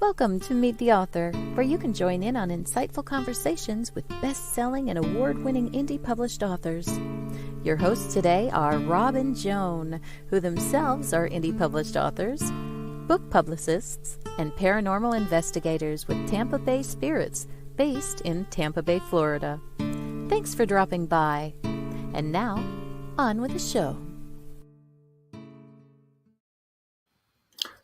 Welcome to Meet the Author, where you can join in on insightful conversations with best-selling and award-winning indie published authors. Your hosts today are Rob and Joan, who themselves are indie published authors, book publicists, and paranormal investigators with Tampa Bay Spirits, based in Tampa Bay, Florida. Thanks for dropping by. And now, on with the show.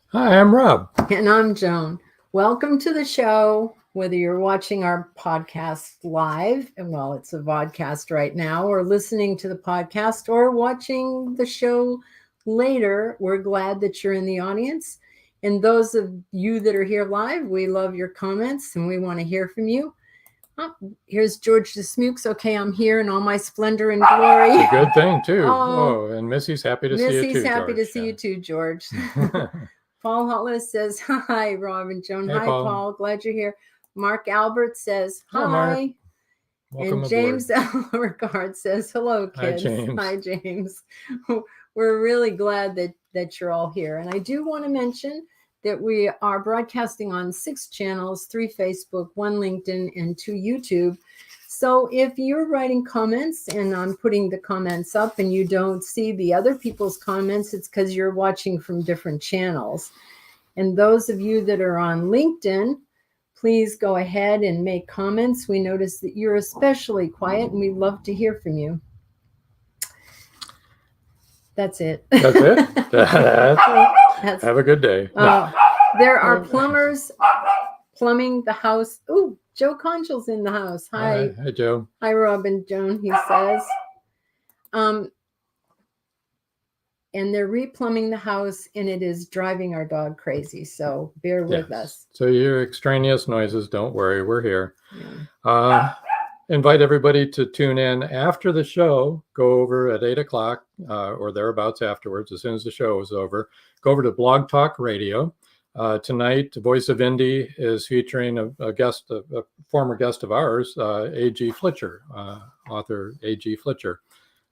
Hi, I'm Rob. And I'm Joan. Welcome to the show, whether you're watching our podcast live, and well, it's a vodcast right now, or listening to the podcast, or watching the show later. We're glad that you're in the audience. And those of you that are here live, we love your comments, and we want to hear from you. Oh, here's George the Smooks. Okay, I'm here in all my splendor and glory. It's a good thing, too. Oh, and Missy's happy to see you, too, Missy's happy George. to see you, too, George. Paul Hollis says, hi, Rob and Joan. Hey, hi, Paul. Glad you're here. Mark Albert says, hi. Mark. Welcome and James Elregard says, hello, kids. Hi, James. We're really glad that you're all here. And I do want to mention that we are broadcasting on 6 channels, 3 Facebook, 1 LinkedIn, and 2 YouTube. So if you're writing comments and I'm putting the comments up and you don't see the other people's comments, it's because you're watching from different channels. And those of you that are on LinkedIn, please go ahead and make comments. We notice that you're especially quiet and we'd love to hear from you. That's it. That's it? That's, have a good day. There are plumbers plumbing the house. Ooh, Joe Congel's in the house. Hi. Hi, Joe. Hi, Rob and Joan, he says. And they're replumbing the house, and it is driving our dog crazy. So bear with us. So your extraneous noises, don't worry, we're here. Yeah. Invite everybody to tune in after the show. Go over at 8 o'clock or thereabouts afterwards, as soon as the show is over. Go over to Blog Talk Radio. Tonight, Voice of Indie is featuring a guest, a former guest of ours, A.G. Fletcher, author A.G. Fletcher.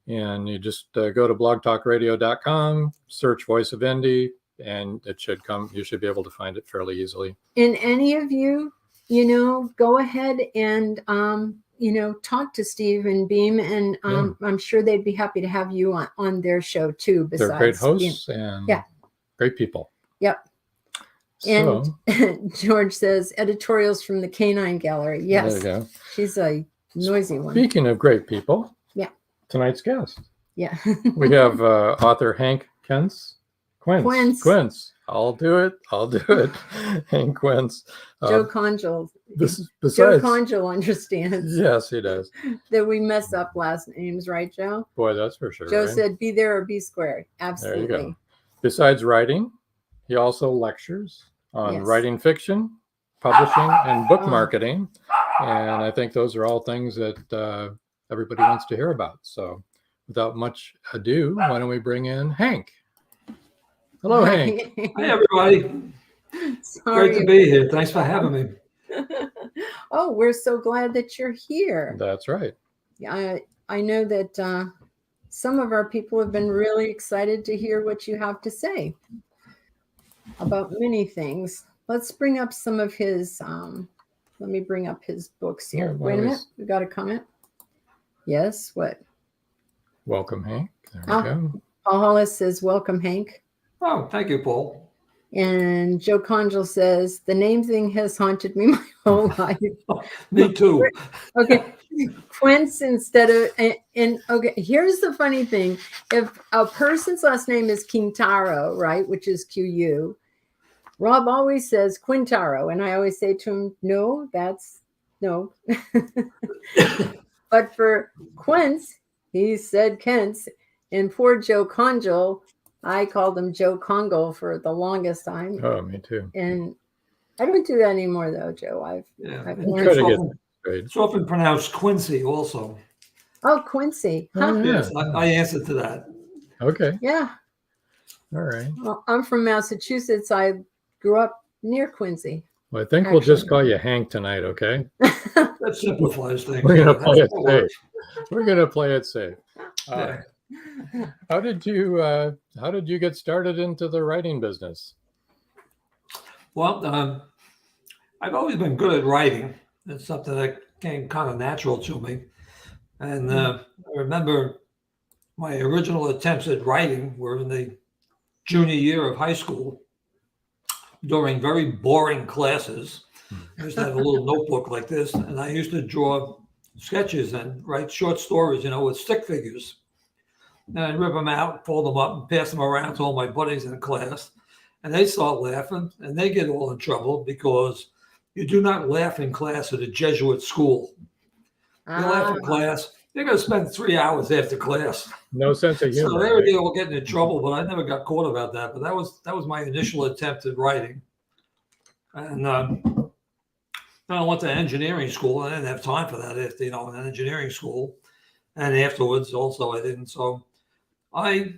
And you just go to blogtalkradio.com, search Voice of Indie, and it should come. You should be able to find it fairly easily. And any of you, go ahead and, talk to Steve and Beam, and I'm sure they'd be happy to have you on their show too. Besides, they're great hosts and great people. Yep. And George says editorials from the Canine Gallery. Yes, there you go. She's a noisy one. Speaking of great people, tonight's guest. Yeah. We have author Hank Quense. Quense. I'll do it. Hank Quense. Joe Congel. Besides, Joe Congel understands. Yes, he does. That we mess up last names, right, Joe? Boy, that's for sure. Joe right? said, "Be there or be square." Absolutely. There you go. Besides writing, he also lectures on writing fiction, publishing, and book marketing. And I think those are all things that everybody wants to hear about. So without much ado, why don't we bring in Hank? Hello, Hank. Hi, everybody. Great to be here. Thanks for having me. Oh, we're so glad that you're here. That's right. Yeah, I know that some of our people have been really excited to hear what you have to say about many things. Let's bring up some of his, let me bring up his books here. Wait a minute, we got a comment. Yes, what? Welcome, Hank. There we go. Paul Hollis says, welcome, Hank. Oh, thank you, Paul. And Joe Congel says, the name thing has haunted me my whole life. Me too. Okay. Quense instead of, and okay, here's the funny thing. If a person's last name is Quintaro, right, which is Q-U, Rob always says Quintaro. And I always say to him, no. But for Quense, he said Kent's. And poor Joe Congel, I called him Joe Congo for the longest time. Oh, me too. And I don't do that anymore, though, Joe. I've learned. It's often pronounced Quincy also. Oh, Quincy. Huh? Oh, yeah. Yes, I answered to that. Okay. Yeah. All right. Well, I'm from Massachusetts. I grew up near Quincy. Well, I think we'll just call you Hank tonight, okay? That simplifies things. We're going to play it safe. We're going to play it safe. How did you get started into the writing business? Well, I've always been good at writing. It's something that came kind of natural to me. And I remember my original attempts at writing were in the junior year of high school during very boring classes. I used to have a little notebook like this, and I used to draw sketches and write short stories, with stick figures. And I'd rip them out, fold them up, and pass them around to all my buddies in the class. And they start laughing, and they get all in trouble because you do not laugh in class at a Jesuit school. You laugh in class, you're going to spend 3 hours after class. No sense of humor. So they were all getting in trouble, but I never got caught about that. But that was my initial attempt at writing. And then I went to engineering school. I didn't have time for that, in engineering school. And afterwards, also, I didn't. So I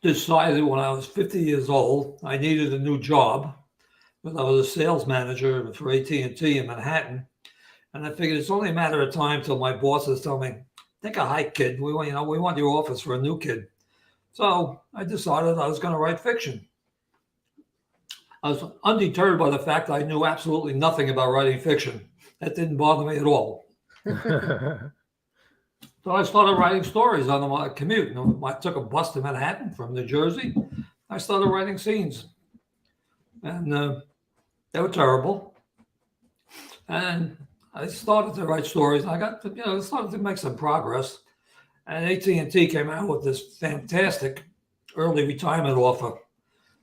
decided when I was 50 years old, I needed a new job. Because I was a sales manager for AT&T in Manhattan. And I figured it's only a matter of time till my bosses tell me, take a hike, kid. We want your office for a new kid. So I decided I was going to write fiction. I was undeterred by the fact I knew absolutely nothing about writing fiction. That didn't bother me at all. So I started writing stories on my commute. I took a bus to Manhattan from New Jersey. I started writing scenes. And they were terrible. And I started to write stories. And I got started to make some progress. And AT&T came out with this fantastic early retirement offer.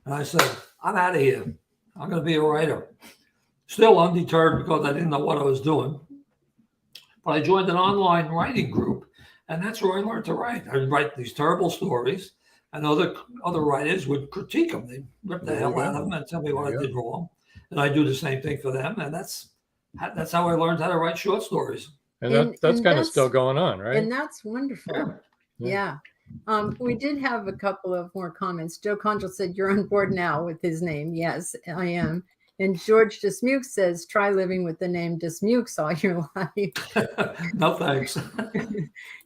And I said, I'm out of here. I'm going to be a writer. Still undeterred because I didn't know what I was doing. But I joined an online writing group. And that's where I learned to write. I would write these terrible stories. And other writers would critique them. They'd rip the hell out of them and tell me what I did wrong. And I do the same thing for them. And that's how I learned how to write short stories. And that's kind of still going on, right? And that's wonderful. Yeah. We did have a couple of more comments. Joe Conjal said, you're on board now with his name. Yes, I am. And George Dismuke says, try living with the name Dismukes all your life. No, thanks.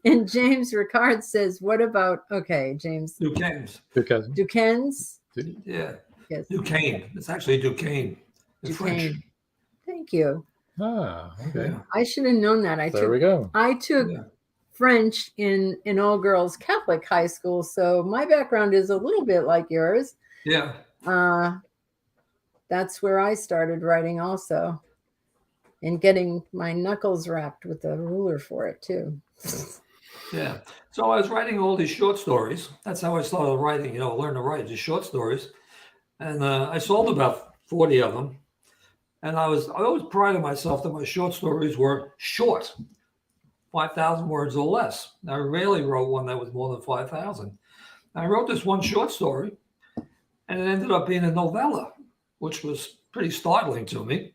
And James Ricard says, what about, James. Duquesne's. Duquesne's? Yeah. Yes. Duquesne. It's actually Duquesne. It's French. Thank you. Ah, okay. Yeah. I should have known that. We go. I took French in an all-girls Catholic high school, so my background is a little bit like yours. Yeah. That's where I started writing also, and getting my knuckles wrapped with a ruler for it too. Yeah. So I was writing all these short stories. That's how I started writing, learn to write these short stories. And I sold about 40 of them. And I always prided myself that my short stories were short, 5,000 words or less. I rarely wrote one that was more than 5,000. I wrote this one short story, and it ended up being a novella, which was pretty startling to me.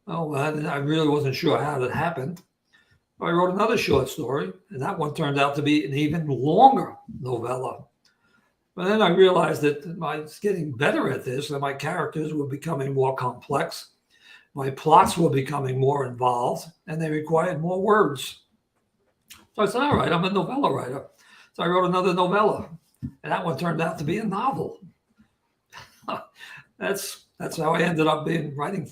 Oh, I really wasn't sure how that happened. I wrote another short story, and that one turned out to be an even longer novella. But then I realized that I was getting better at this, and my characters were becoming more complex. My plots were becoming more involved, and they required more words. So I said, all right, I'm a novella writer. So I wrote another novella, and that one turned out to be a novel. That's how I ended up writing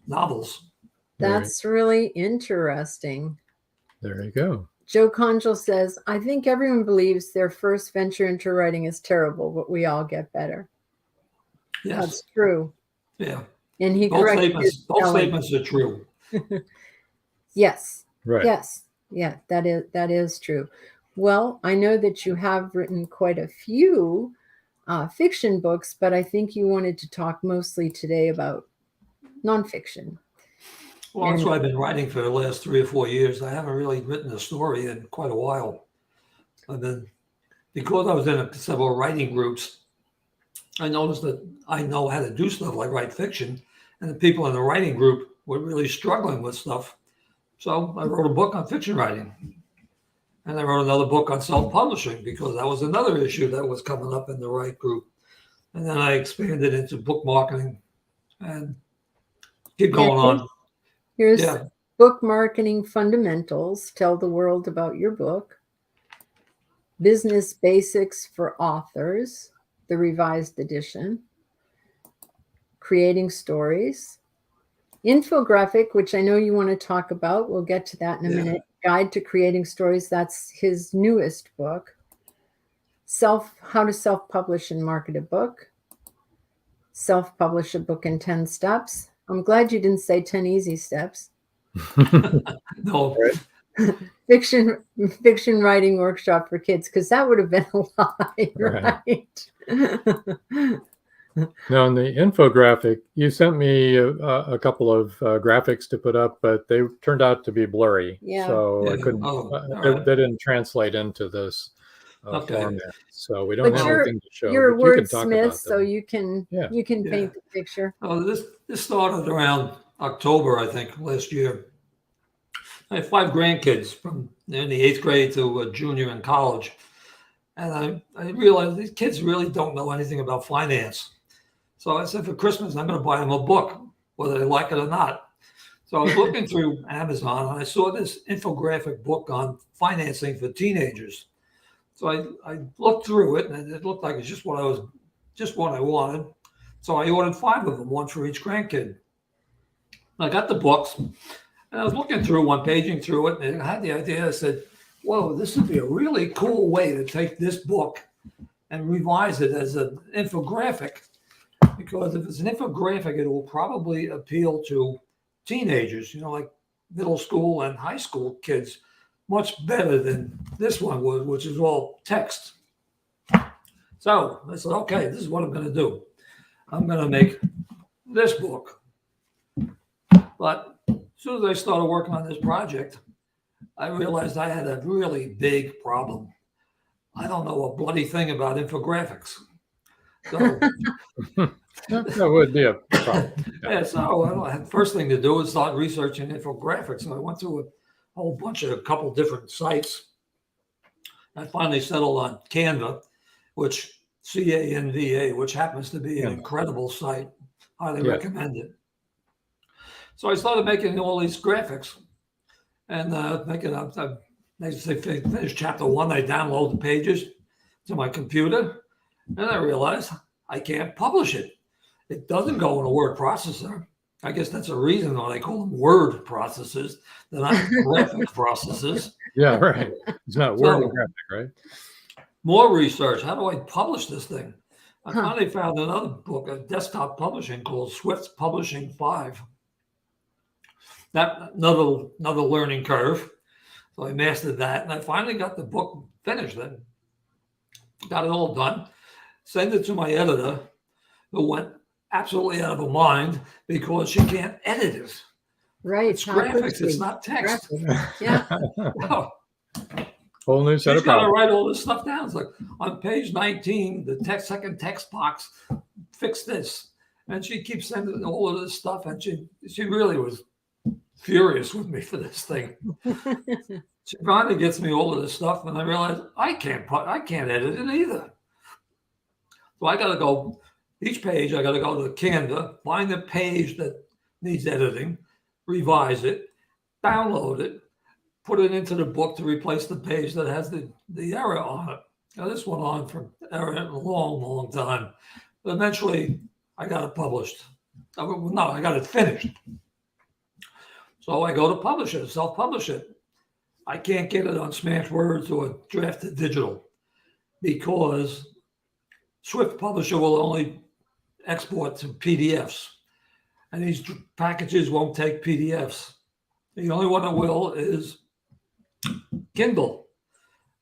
novels. That's really interesting. There you go. Joe Conjal says, I think everyone believes their first venture into writing is terrible, but we all get better. Yes. That's true. Yeah. And he both statements are true. Yes. Right. Yes. Yeah, that is true. Well, I know that you have written quite a few fiction books, but I think you wanted to talk mostly today about nonfiction. Well, that's what I've been writing for the last 3 or 4 years. I haven't really written a story in quite a while. Because I was in several writing groups, I noticed that I know how to do stuff like write fiction, and the people in the writing group were really struggling with stuff. So I wrote a book on fiction writing. And I wrote another book on self-publishing because that was another issue that was coming up in the right group. And then I expanded into book marketing and keep going on. Here's Book Marketing Fundamentals. Tell the world about your book. Business Basics for Authors, the revised edition. Creating Stories. Infographic, which I know you want to talk about. We'll get to that in a Yeah. minute. Guide to Creating Stories. That's his newest book. How to self-publish and market a book. Self-publish a book in 10 steps. I'm glad you didn't say 10 easy steps. No, Fiction writing workshop for kids, because that would have been a lie, right? Now, in the infographic, you sent me a couple of graphics to put up, but they turned out to be blurry. Yeah. So I Yeah. couldn't, Oh, all they, right. they didn't translate into this Okay. format. So we don't But have anything to show. you're a but you can talk wordsmith, about so them. you can Yeah. paint Yeah. the picture. Oh, this started around October, I think, last year. I have 5 grandkids from in the 8th grade to a junior in college. And I realized these kids really don't know anything about finance. So I said, for Christmas, I'm going to buy them a book, whether they like it or not. So I was looking through Amazon and I saw this infographic book on financing for teenagers. So I looked through it and it looked like it's just what I wanted. So I ordered 5 of them, one for each grandkid. I got the books and I was looking through one, paging through it, and I had the idea. I said, whoa, this would be a really cool way to take this book and revise it as an infographic. Because if it's an infographic, it will probably appeal to teenagers, like middle school and high school kids, much better than this one would, which is all text. So I said, okay, this is what I'm going to do. I'm going to make this book. But as soon as I started working on this project, I realized I had a really big problem. I don't know a bloody thing about infographics. So that would be a problem. yeah, so the first thing to do was start researching infographics. So I went through a couple different sites. I finally settled on Canva, Canva, which happens to be an incredible site. Highly recommend it. So I started making all these graphics and finished chapter 1. I download the pages to my computer and I realized I can't publish it. It doesn't go in a word processor. I guess that's a reason why they call them word processors. They're not graphic processors. Yeah, right. It's not word and graphic, right? More research. How do I publish this thing? I finally found another book, a desktop publishing called Swift Publishing 5. That another learning curve. So I mastered that, and I finally got the book finished. Then got it all done. Sent it to my editor, who went absolutely out of her mind because she can't edit it. Right. It's graphics. It's not text. Yeah. Wow. Whole new set She's of got to problems. write all this stuff down. It's like on page 19, the second text box, fix this. And she keeps sending all of this stuff. And she really was furious with me for this thing. She finally gets me all of this stuff. And I realized I can't edit it either. So I got to go, each page, I got to go to Canva, find the page that needs editing, revise it, download it, put it into the book to replace the page that has the error on it. Now, this went on for a long, long time. But eventually, I got it published. No, I got it finished. So I go to publish it, self-publish it. I can't get it on Smashwords or Drafted Digital because Swift Publisher will only export to PDFs. And these packages won't take PDFs. The only one that will is Kindle,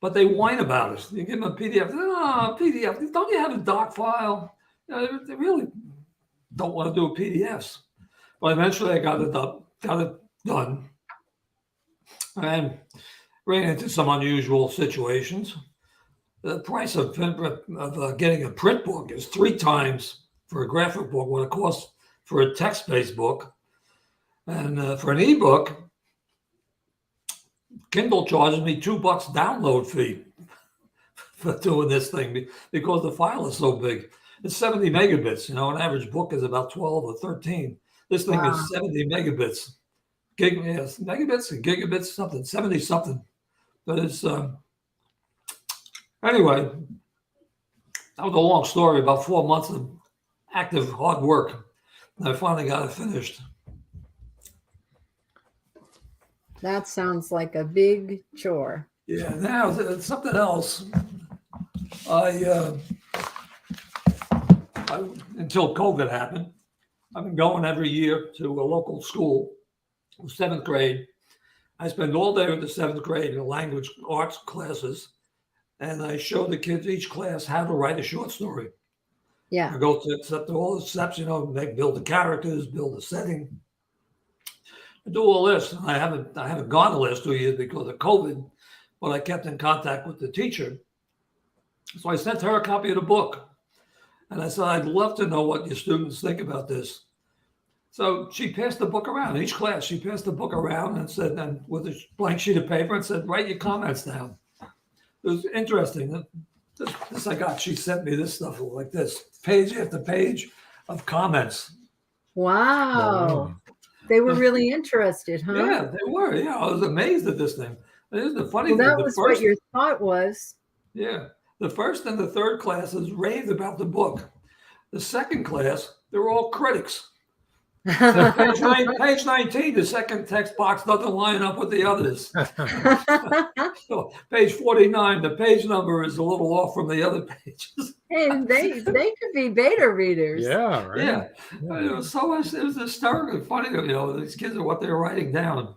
but they whine about it. You give them a PDF. PDF. Don't you have a doc file? They really don't want to do PDFs. But eventually, I got it done, and ran into some unusual situations. The price of getting a print book is 3 times for a graphic book what it costs for a text-based book, and for an ebook. Kindle charges me $2 download fee for doing this thing because the file is so big. It's 70 megabits. An average book is about 12 or 13. This thing is 70 megabits. Megabits and gigabits, something, 70 something. But it's, anyway, that was a long story, about 4 months of active hard work. And I finally got it finished. That sounds like a big chore. Yeah. Now something else. I until COVID happened, I've been going every year to a local school, 7th grade. I spend all day with the 7th grade in language arts classes, and I show the kids each class how to write a short story. Yeah. I go through all the steps, they build the characters, build the setting. I do all this. And I haven't gone the last 2 years because of COVID, but I kept in contact with the teacher. So I sent her a copy of the book. And I said, I'd love to know what your students think about this. So she passed the book around. Each class, she passed the book around and said, and with a blank sheet of paper, and said, write your comments down. It was interesting. This I got. She sent me this stuff like this, page after page of comments. Wow. They were really interested, huh? Yeah, they were. Yeah, I was amazed at this thing. This is the funny thing. That was what your thought was. Yeah. The first and the third classes raved about the book. The second class, they were all critics. So page 19, the second text box doesn't line up with the others. So page 49, the page number is a little off from the other pages. And they could be beta readers. Yeah, right. Yeah. It was so much, it was hysterically funny, these kids are what they're writing down.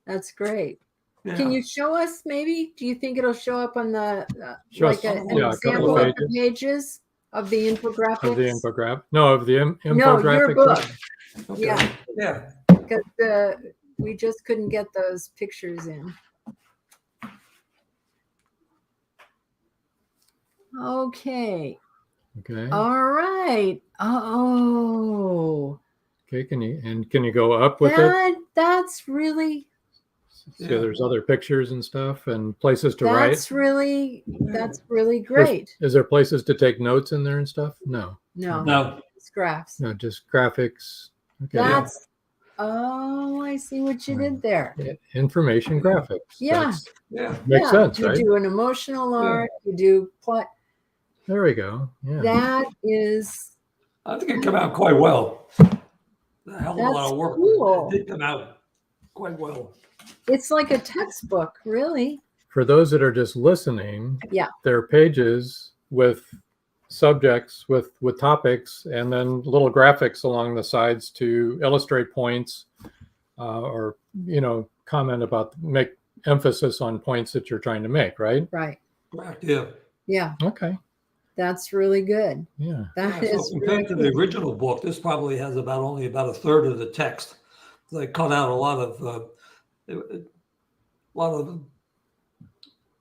That's great. Yeah. Can you show us maybe? Do you think it'll show up on the an yeah, example of the pages of the infographics? Of the infographic? No, of the infographic. No, your book. Okay. Yeah. Yeah. Because we just couldn't get those pictures in. Okay. Okay. All right. Oh. Okay. Can you go up with it? That's really. So there's other pictures and stuff and places to write. That's really great. Is there places to take notes in there and stuff? No. No. It's graphs. No, just graphics. Okay. I see what you did there. Yeah, information graphics. Yeah. Makes sense, you right? You do an emotional art. You do plot. There we go. Yeah. That is. I think it came out quite well. A hell of a lot of work. Cool. It did come out quite well. It's like a textbook, really. For those that are just listening, there are pages with subjects, with topics, and then little graphics along the sides to illustrate points or, comment about, make emphasis on points that you're trying to make, right? Right. Correct. Yeah. Yeah. Okay. That's really good. Yeah. That is so compared to the original book, this probably has only about a third of the text. They cut out a lot of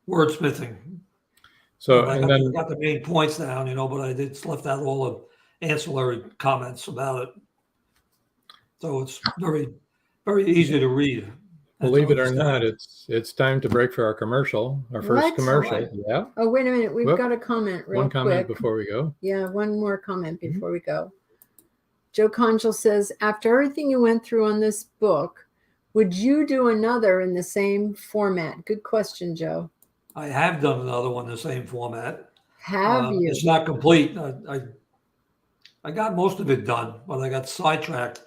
wordsmithing. So I then got the main points down, but I left out all the ancillary comments about it. So it's very, very easy to read. Believe it or not, it's time to break for our commercial, our first commercial. Right. Yeah. Oh, wait a minute. We've got a comment real quick. One comment before we go. Yeah, one more comment before we go. Joe Conchel says, after everything you went through on this book, would you do another in the same format? Good question, Joe. I have done another one in the same format. Have you? It's not complete. I got most of it done, but I got sidetracked.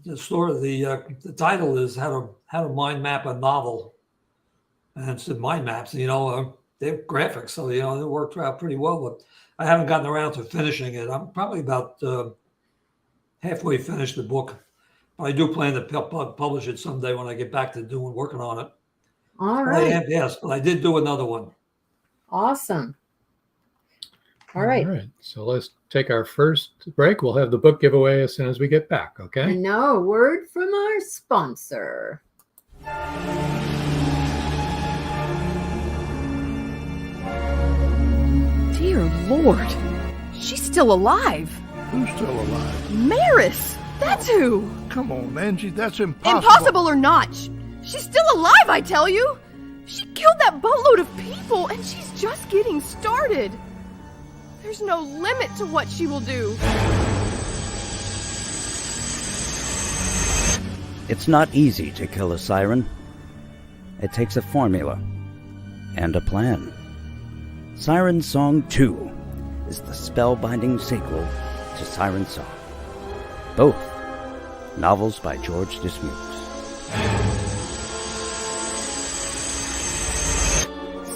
The story, the title is how to mind map a novel, and it's in mind maps. They're graphics, so it worked out pretty well. But I haven't gotten around to finishing it. I'm probably about halfway finished the book. But I do plan to publish it someday when I get back to working on it. All right. Yes, but I did do another one. Awesome. All right. All right. So let's take our first break. We'll have the book giveaway as soon as we get back. Okay. And now a word from our sponsor. Dear Lord, she's still alive. Who's still alive? Maris, that's who. Come on, Angie, that's impossible. Impossible or not, she's still alive, I tell you. She killed that boatload of people, and she's just getting started. There's no limit to what she will do. It's not easy to kill a siren. It takes a formula and a plan. Siren Song 2 is the spellbinding sequel to Siren Song. Both novels by George Dismukes.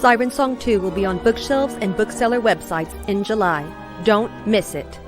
Siren Song 2 will be on bookshelves and bookseller websites in July. Don't miss it.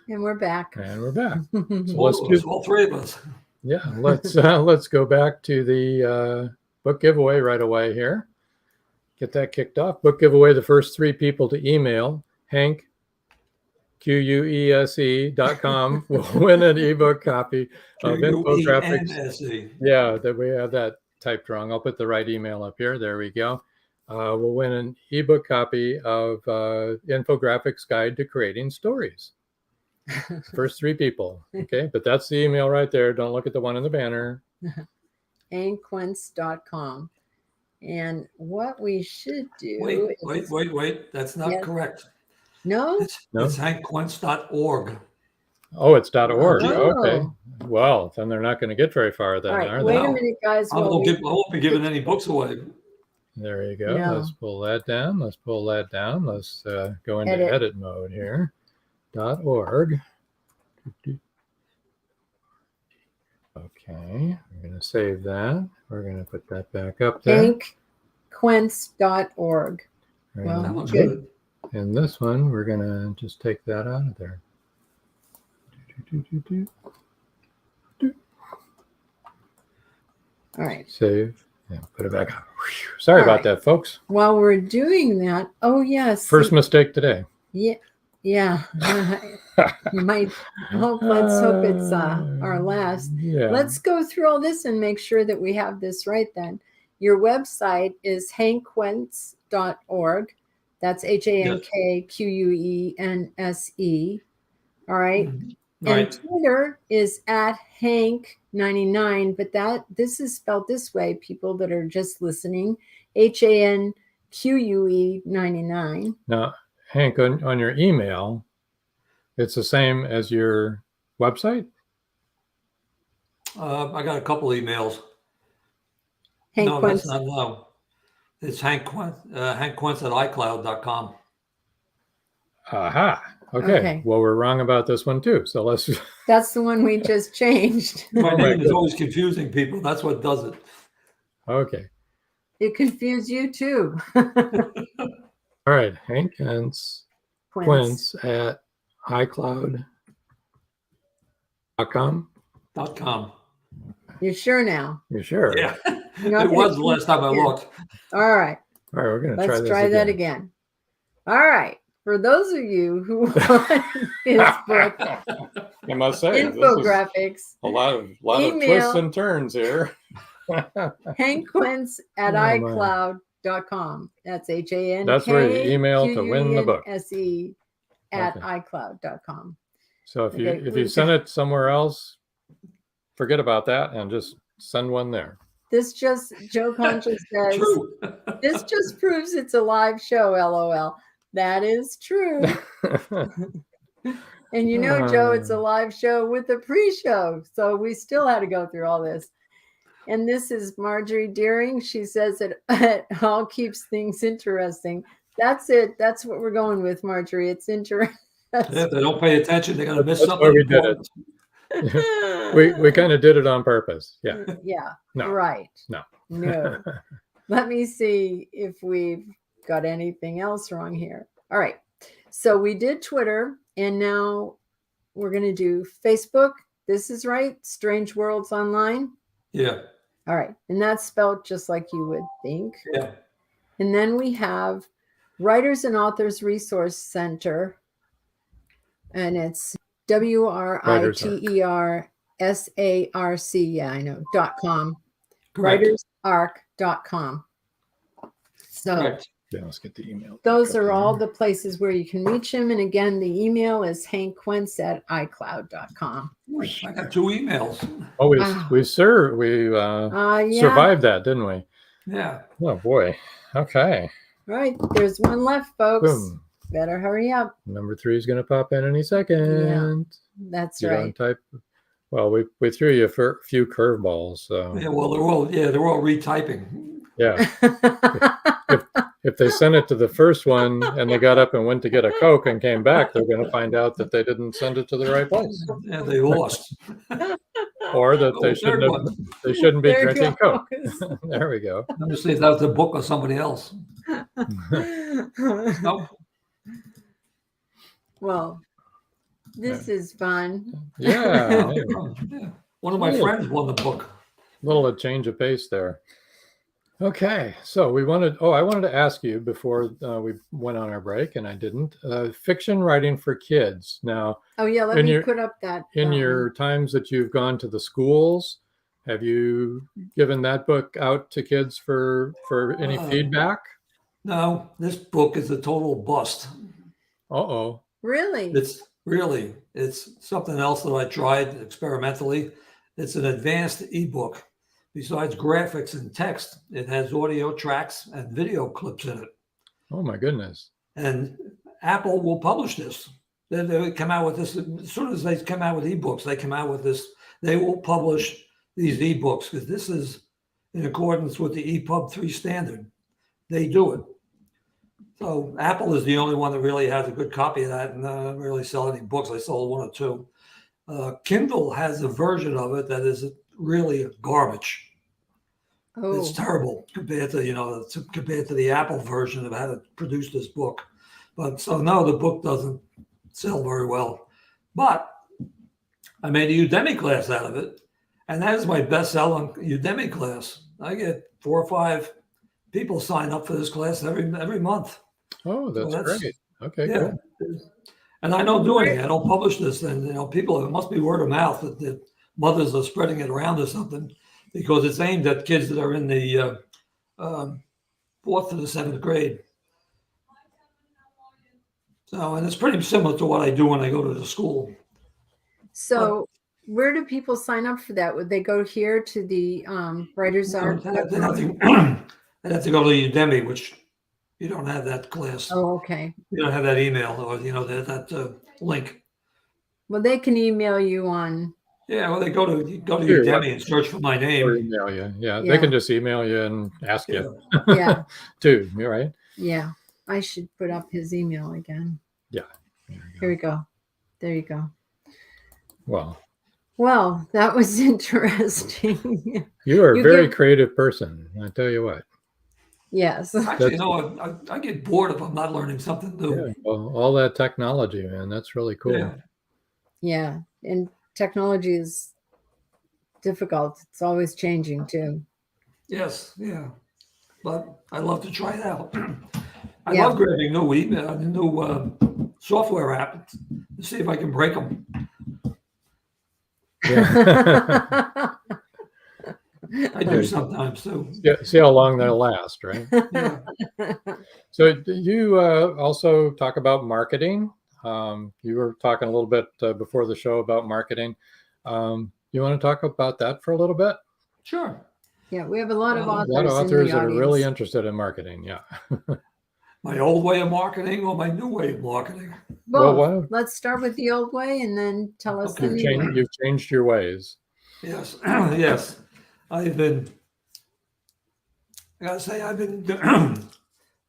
And we're back. And we're back. So All three of us. Yeah, let's go back to the book giveaway right away here. Get that kicked off. Book giveaway, the first 3 people to email Hank, QUENSE.com will win an ebook copy of infographics. QUENSE. Yeah, that we have that typed wrong. I'll put the right email up here. There we go. We'll win an ebook copy of Infographics Guide to Creating Stories. First 3 people. Okay, but that's the email right there. Don't look at the one in the banner. QUENSE.com. And what we should do. Wait. That's not correct. No? It's HankQuense.org. Oh, it's .org. Oh. Okay. Well, then they're not going to get very far then, All right, are wait they? a minute, guys. I won't be giving any books away. There you go. No. Let's pull that down. Let's go into edit mode here. .org. Okay, we're going to save that. We're going to put that back up there. HankQuense.org. Well, That looks good. good. And this one, we're going to just take that out of there. All right. Save and put it back up. Sorry about that, folks. While we're doing that, oh, yes. First mistake today. Yeah. Yeah. You might hope, let's hope it's our last. Yeah. Let's go through all this and make sure that we have this right then. Your website is hankquense.org. That's HankQuense. All right. And Twitter is at Hank99, but this is spelled this way, people that are just listening. HANQUE99. Now, Hank, on your email, it's the same as your website? I got a couple emails. Hank No, Quense. that's not no. It's HankQuense at iCloud.com. Aha. Okay. Well, we're wrong about this one too. So let's. That's the one we just changed. My name is always confusing people. That's what does it. Okay. It confused you too. All right. Hank Quense at iCloud.com. .com. You're sure now? You're sure? Yeah. It was the last time I looked. All right. All right. We're going to Let's try that again. All right. For those of you who want his book, I must say, Infographics, a lot of twists and turns here. HankQuense at iCloud.com. That's HANK. That's where you email to win the book. SE at iCloud.com. So if you send it somewhere else, forget about that and just send one there. This just, Joe Concha says, this just proves it's a live show, LOL. That is true. And you know, Joe, it's a live show with a pre-show. So we still had to go through all this. And this is Marjorie Deering. She says it all keeps things interesting. That's it. That's what we're going with, Marjorie. It's interesting. Yeah, if they don't pay attention, they're going to miss That's something. why we did it. we kind of did it on purpose. Yeah. Yeah. No. Right. No. Let me see if we've got anything else wrong here. All right. So we did Twitter, and now we're going to do Facebook. This is right. Strange Worlds Online. Yeah. All right. And that's spelled just like you would think. Yeah. And then we have Writers and Authors Resource Center. And it's WRITERSARC. Yeah, I know. .com. Correct. WritersArc.com. So Yeah, let's get the email. Those are all the places where you can reach him. And again, the email is hankquense@icloud.com. I got 2 emails. Oh, we Wow. we survived that, didn't we? Yeah. Oh boy. Okay. Right. There's one left, folks. Boom. Better hurry up. Number 3 is going to pop in any second. That's You right. don't type. Well, we threw you a few curveballs. So Yeah, well, they're all retyping. yeah. If they sent it to the first one and they got up and went to get a Coke and came back, they're going to find out that they didn't send it to the right place, Yeah, they lost. or that they shouldn't be There drinking goes. Coke. There we go. Let me see if that was a book or somebody else. Nope. Well, this is fun. Yeah. Yeah. One of my friends won the book. Little a change of pace there. Okay, so I wanted to ask you before we went on our break, and I didn't. Fiction writing for kids. Now, Oh yeah, let me put up that. in your times that you've gone to the schools, have you given that book out to kids for any feedback? No, this book is a total bust. Uh-oh. Really? It's something else that I tried experimentally. It's an advanced ebook. Besides graphics and text, it has audio tracks and video clips in it. Oh my goodness. And Apple will publish this. They come out with this as soon as they come out with ebooks. They come out with this. They will publish these ebooks because this is in accordance with the EPUB 3 standard. They do it. So Apple is the only one that really has a good copy of that, and I don't really sell any books. I sold 1 or 2. Kindle has a version of it that is really garbage. Oh. It's terrible compared to the Apple version of how to produce this book. But so no, the book doesn't sell very well. But I made a Udemy class out of it, and that is my best-selling Udemy class. I get 4 or 5 people sign up for this class every month. Oh, that's great. Okay, yeah. cool. And I don't do anything. I don't publish this, and people. It must be word of mouth that mothers are spreading it around or something, because it's aimed at kids that are in the 4th to the 7th grade. So, and it's pretty similar to what I do when I go to the school. So, where do people sign up for that? Would they go here to the Writers Art? They'd have to go to Udemy, which you don't have that class. Oh, okay. You don't have that email or that link. Well, they can email you on. Yeah, well, they go to Udemy and search for my name. Or email you. Yeah, they can just email you and ask you. Yeah. Too. You're right. Yeah. I should put up his email again. Yeah. Here we go. There you go. Well, that was interesting. You are a very creative person. I tell you what. Yes. Actually, I get bored if I'm not learning something new. Yeah, well, all that technology, man, that's really cool. Yeah. Yeah. And technology is difficult. It's always changing too. Yes, yeah. But I love to try it out. I love grabbing new software app to see if I can break them. Yeah. I do sometimes too. Yeah, see how long they'll last, right? Yeah. So you also talk about marketing. You were talking a little bit before the show about marketing. You want to talk about that for a little bit? Sure. Yeah, we have a lot of authors. A lot of authors that are audience. really interested in marketing. Yeah. My old way of marketing or my new way of marketing? Well, let's start with the old way and then tell us the new way. You've changed your ways. Yes, yes. I gotta say, I've been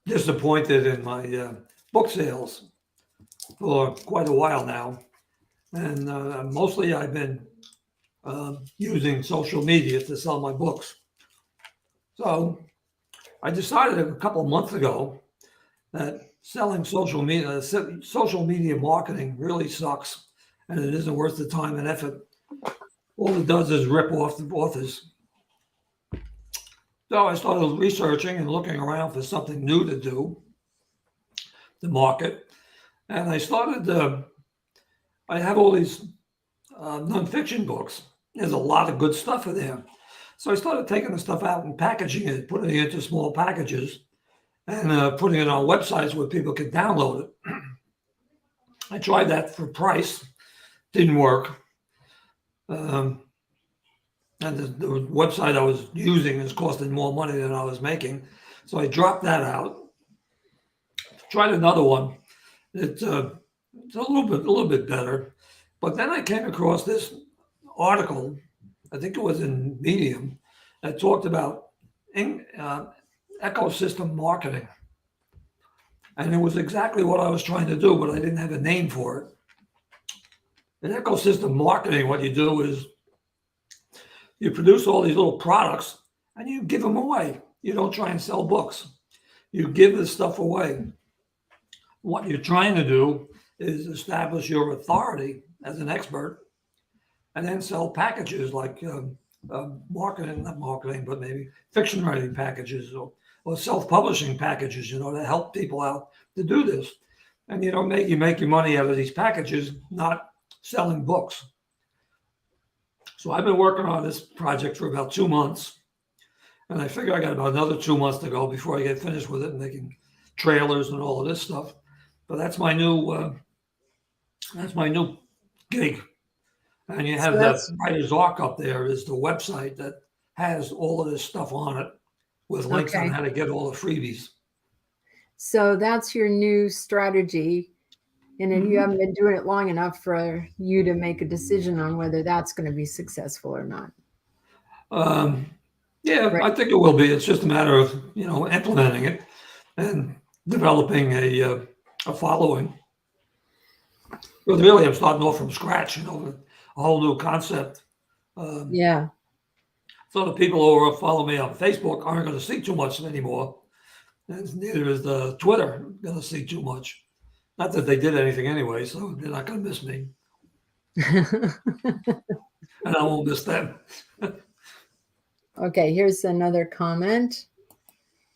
disappointed in my book sales for quite a while now. And mostly I've been using social media to sell my books. So I decided a couple of months ago that selling social media marketing really sucks, and it isn't worth the time and effort. All it does is rip off the authors. So I started researching and looking around for something new to do, to market. And I started, I have all these nonfiction books. There's a lot of good stuff in there. So I started taking the stuff out and packaging it, putting it into small packages, and putting it on websites where people could download it. I tried that for price, didn't work. And the website I was using is costing more money than I was making. So I dropped that out. Tried another one. It's a little bit better. But then I came across this article, I think it was in Medium, that talked about ecosystem marketing. And it was exactly what I was trying to do, but I didn't have a name for it. In ecosystem marketing, what you do is you produce all these little products and you give them away. You don't try and sell books. You give this stuff away. What you're trying to do is establish your authority as an expert and then sell packages like marketing, not marketing, but maybe fiction writing packages or self-publishing packages, to help people out to do this. And, you make your money out of these packages, not selling books. So I've been working on this project for about 2 months. And I figure I got about another 2 months to go before I get finished with it and making trailers and all of this stuff. But that's my new gig. And you have that Writer's Arc up there is the website that has all of this stuff on it with links on how to get all the freebies. So that's your new strategy. And then you haven't been doing it long enough for you to make a decision on whether that's going to be successful or not. Yeah, right. I think it will be. It's just a matter of, implementing it and developing a following. But really, I'm starting off from scratch, a whole new concept. Yeah. So the people who follow me on Facebook aren't going to see too much anymore. And neither is the Twitter going to see too much. Not that they did anything anyway, so they're not going to miss me. And I won't miss them. Okay, here's another comment.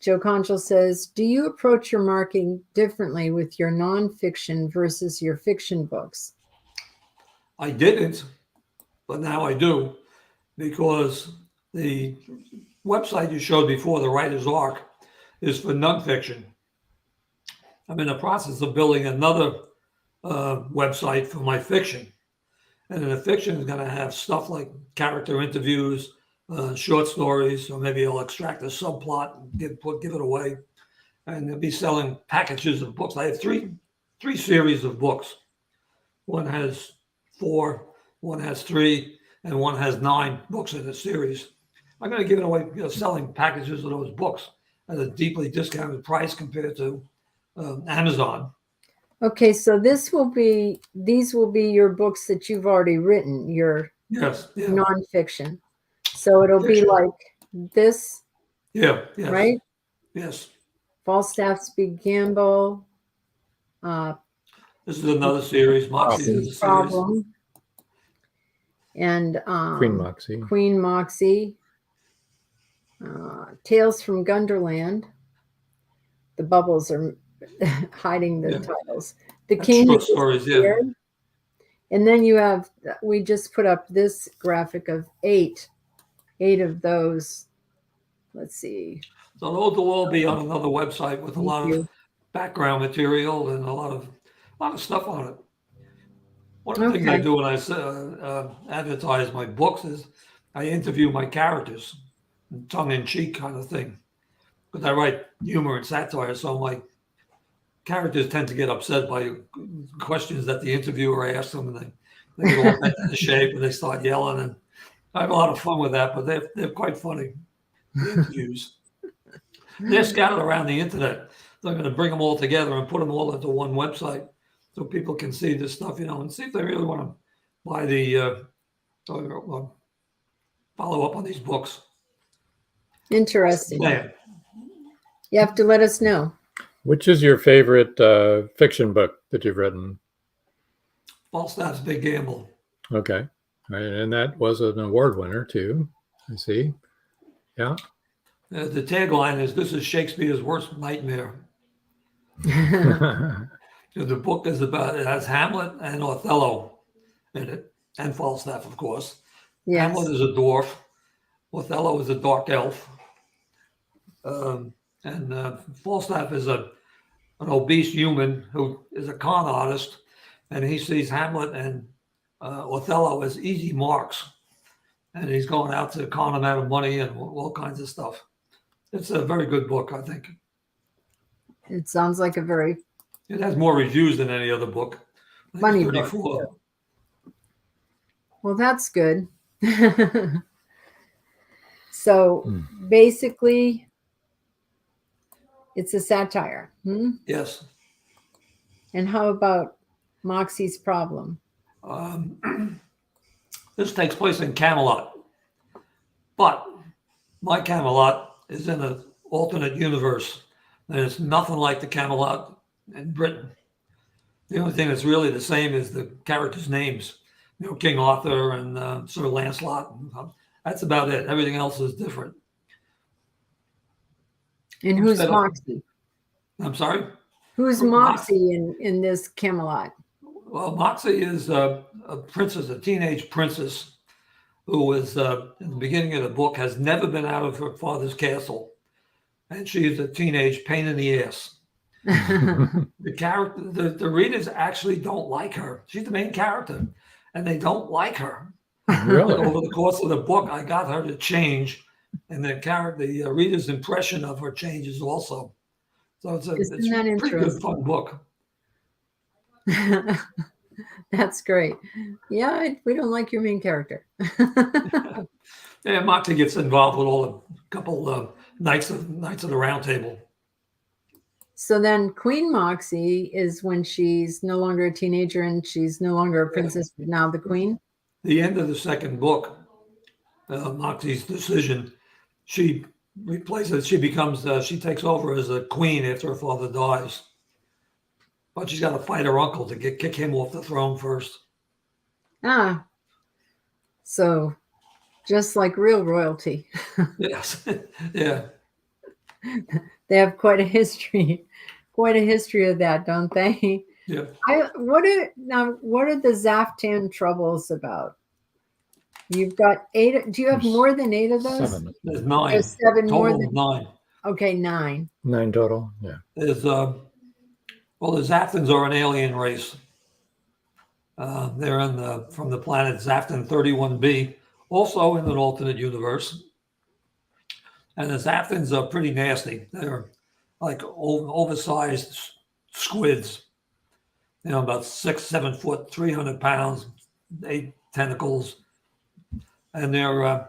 Joe Conchal says, do you approach your marketing differently with your nonfiction versus your fiction books? I didn't, but now I do, because the website you showed before, the Writer's Arc, is for nonfiction. I'm in the process of building another website for my fiction. And in the fiction is going to have stuff like character interviews, short stories, or maybe I'll extract a subplot and give it away. And they'll be selling packages of books. I have three series of books. One has 4, one has 3, and one has 9 books in the series. I'm going to give it away, selling packages of those books at a deeply discounted price compared to Amazon. Okay, so these will be your books that you've already written, your nonfiction. So it'll be like this. Yeah. Yes. Right? Yes. Falstaff's Big Gamble. This is another series. Moxie's Problem. And Queen Moxie. Tales from Gunderland. The bubbles are hiding the titles. The King short stories, And then you have, we just put up this graphic of 8 of those. Let's see. So those will all be on another website with a lot of background material and a lot of stuff on it. One of the things I do when I advertise my books is I interview my characters, tongue-in-cheek kind of thing, because I write humor and satire. So my characters tend to get upset by questions that the interviewer asks them, and they get all bent into shape and they start yelling. And I have a lot of fun with that, but they're quite funny, the interviews. They're scattered around the internet. So I'm going to bring them all together and put them all into one website so people can see this stuff, and see if they really want to buy follow up on these books. Interesting. You have to let us know. Which is your favorite fiction book that you've written? Falstaff's Big Gamble. Okay. Right. And that was an award winner too. I see. Yeah. The tagline is, "This is Shakespeare's worst nightmare." The book is it has Hamlet and Othello in it, and Falstaff, of course. Yes. Hamlet is a dwarf. Othello is a dark elf. And Falstaff is an obese human who is a con artist, and he sees Hamlet and Othello as easy marks, and he's going out to con them out of money and all kinds of stuff. It's a very good book, I think. It sounds like a very It has more reviews than any other book. I think funny it's book. 34. Well, that's good. So basically, it's a satire. Yes. And how about Moxie's problem? This takes place in Camelot, but my Camelot is in an alternate universe, and it's nothing like the Camelot in Britain. The only thing that's really the same is the characters' names. King Arthur and Sir Lancelot. That's about it. Everything else is different. And who's Moxie? I'm sorry? Who's Moxie in this Camelot? Well, Moxie is a princess, a teenage princess, who was, in the beginning of the book, has never been out of her father's castle. And she is a teenage pain in the ass. The readers actually don't like her. She's the main character, and they don't like her. Really? Over the course of the book, I got her to change, and the reader's impression of her changes also. So it's a pretty good fun book. That's great. Yeah, we don't like your main character. Yeah, Moxie gets involved with all a couple knights of the Round Table. So then Queen Moxie is when she's no longer a teenager and she's no longer a princess, but now the queen? The end of the second book, Moxie's decision, she replaces, she takes over as a queen after her father dies. But she's got to fight her uncle to kick him off the throne first. Ah, so just like real royalty. Yes, yeah. They have quite a history of that, don't they? Yeah. What are the Zaftan troubles about? You've got 8. Do you have more than 8 of those? 7. There's 9. There's 7 Total more of than 9. Okay, 9. 9 total. Yeah. There's the Zaftans are an alien race. They're from the planet Zaftan 31b, also in an alternate universe. And the Zaftans are pretty nasty. They're like oversized squids, about 6-7 foot, 300 pounds, 8 tentacles, and they're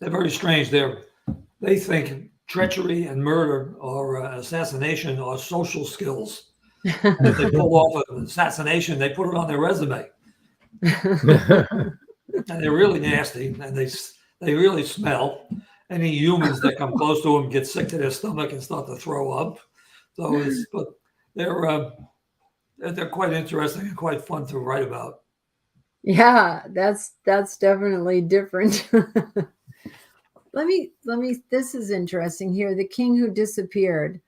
very strange. They think treachery and murder or assassination are social skills. And if they pull off an assassination, they put it on their resume. And they're really nasty, and they really smell. Any humans that come close to them get sick to their stomach and start to throw up. So, but they're quite interesting and quite fun to write about. Yeah, that's definitely different. Let me. This is interesting here. The king who disappeared.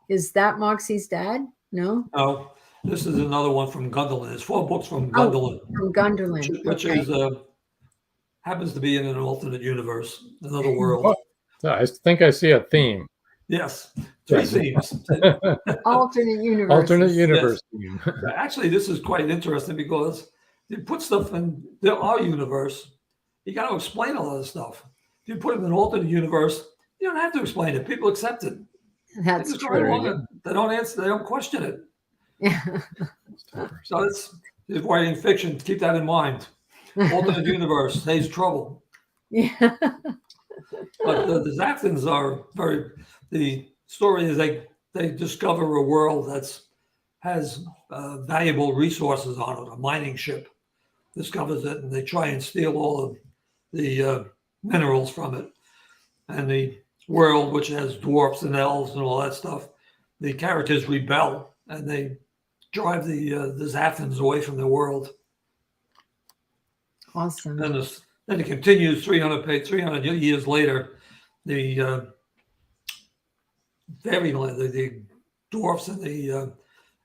Is that Moxie's dad? No. No, this is another one from Gunderlin. There's 4 books from Gunderlin. From Gunderlin, which okay. is happens to be in an alternate universe, another world. Oh, I think I see a theme. Yes, 3 themes. Alternate universe. Alternate universe Yes. theme. Actually, this is quite interesting because you put stuff in our universe, you got to explain a lot of stuff. If you put it in an alternate universe, you don't have to explain it. People accept it. That's true. They don't answer. They don't question it. Yeah. So it's writing fiction. Keep that in mind. Alternate universe saves trouble. Yeah. But the Zaftans are the story is they discover a world has valuable resources on it. A mining ship discovers it, and they try and steal all of the minerals from it. And the world, which has dwarfs and elves and all that stuff, the characters rebel, and they drive the Zaftans away from the world. Awesome. And then it continues 300 years later. The dwarfs and the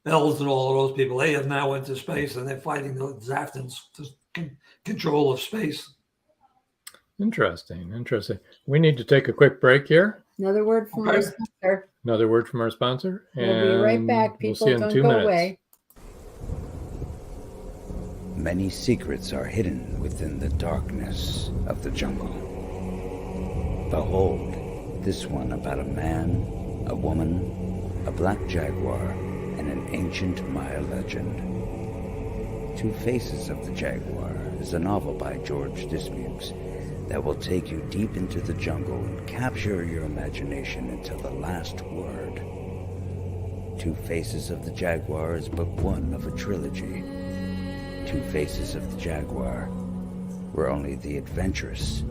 elves and all of those people, they have now went to space, and they're fighting the Zaftans for control of space. Interesting. We need to take a quick break here. Another word from our Okay. sponsor. Another word from our sponsor. We'll be right and back, We'll people. see you in Don't 2 go minutes. away. Many secrets are hidden within the darkness of the jungle. Behold, this one about a man, a woman, a black jaguar, and an ancient Maya legend. Two Faces of the Jaguar is a novel by George Dismukes that will take you deep into the jungle and capture your imagination until the last word. Two Faces of the Jaguar is book one of a trilogy. Two Faces of the Jaguar, where only the adventurous